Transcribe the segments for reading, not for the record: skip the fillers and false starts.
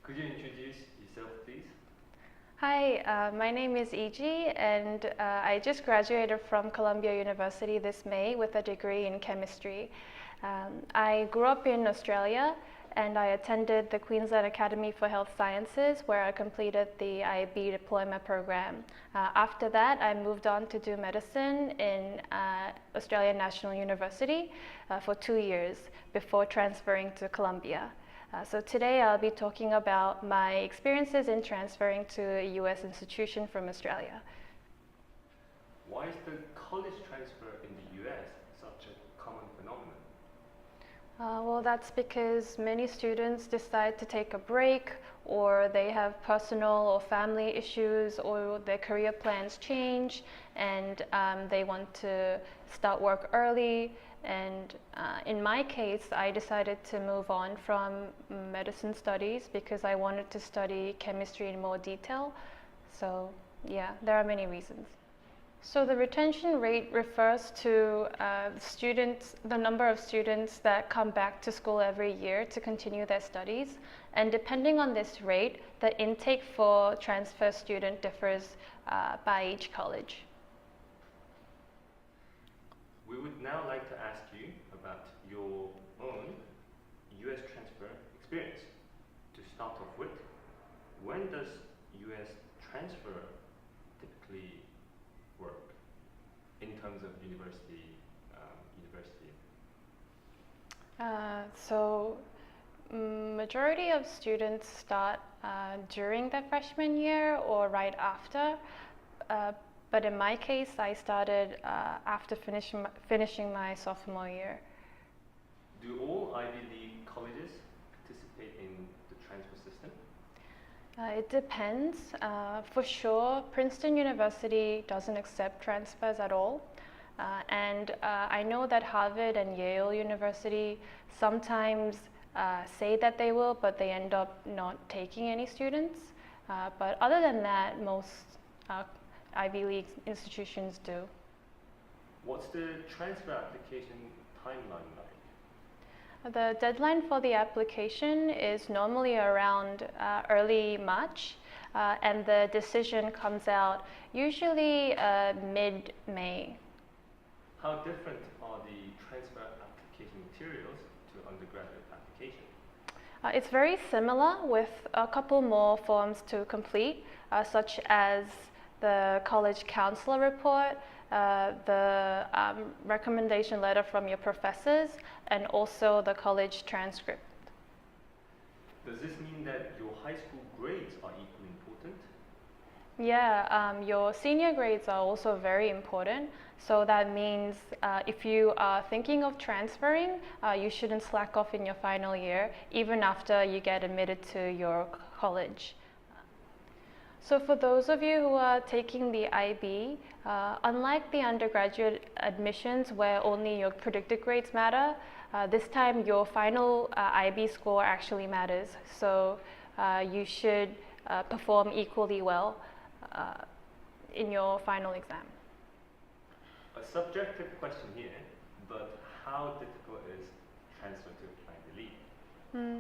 Could you introduce yourself, please? Hi, my name is Iji, and I just graduated from Columbia University this May with a degree in chemistry. I grew up in Australia, and I attended the Queensland Academy for Health Sciences, where I completed the IB diploma program. After that, I moved on to do medicine in Australian National University for 2 years before transferring to Columbia. So today I'll be talking about my experiences in transferring to a US institution from Australia. Why is the college transfer in the US such a common phenomenon? Well, that's because many students decide to take a break, or they have personal or family issues, or their career plans change, and they want to start work early. And in my case, I decided to move on from medicine studies because I wanted to study chemistry in more detail. So yeah, there are many reasons. So the retention rate refers to the number of students that come back to school every year to continue their studies. And depending on this rate, the intake for transfer student differs by each college. We would now like to ask you about your own US transfer experience. To start off with, when does US transfer typically work in terms of university? Majority of students start during their freshman year or right after. But in my case, I started after finishing my sophomore year. Do all Ivy League colleges participate in the transfer system? It depends. For sure, Princeton University doesn't accept transfers at all. And I know that Harvard and Yale University sometimes say that they will, but they end up not taking any students. But other than that, most Ivy League institutions do. What's the transfer application timeline like? The deadline for the application is normally around early March, and the decision comes out usually mid-May. How different are the transfer application materials to undergraduate application? It's very similar, with a couple more forms to complete, such as the college counselor report, the recommendation letter from your professors, and also the college transcript. Does this mean that your high school grades are equally important? Yeah, your senior grades are also very important. So that means if you are thinking of transferring, you shouldn't slack off in your final year, even after you get admitted to your college. So for those of you who are taking the IB, unlike the undergraduate admissions where only your predicted grades matter, this time your final IB score actually matters. So you should perform equally well in your final exam. A subjective question here, but how difficult is transfer to Ivy League?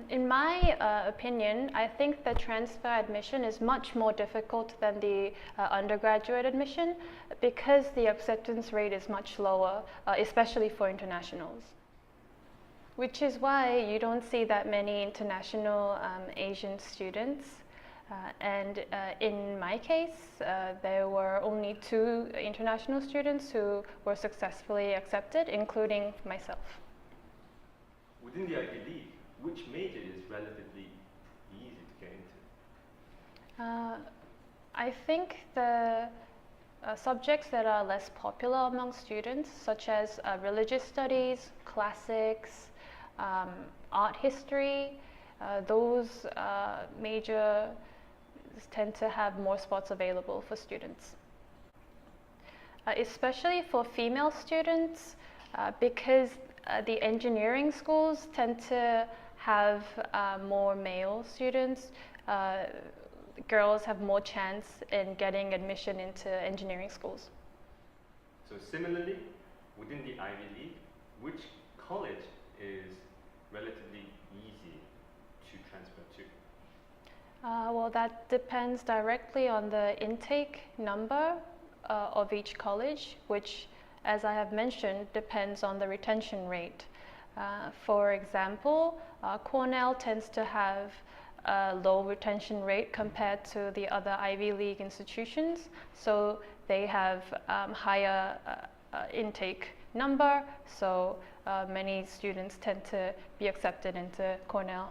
In my opinion, I think the transfer admission is much more difficult than the undergraduate admission because the acceptance rate is much lower, especially for internationals. Which is why you don't see that many international Asian students. And in my case, there were only 2 international students who were successfully accepted, including myself. Within the Ivy League, which major is relatively easy to get into? I think the subjects that are less popular among students, such as religious studies, classics, art history, those majors tend to have more spots available for students. Especially for female students, because the engineering schools tend to have more male students. Girls have more chance in getting admission into engineering schools. So similarly, within the Ivy League, which college is relatively easy to transfer to? Well, that depends directly on the intake number of each college, which, as I have mentioned, depends on the retention rate. For example, Cornell tends to have a low retention rate compared to the other Ivy League institutions, so they have higher intake number, so many students tend to be accepted into Cornell.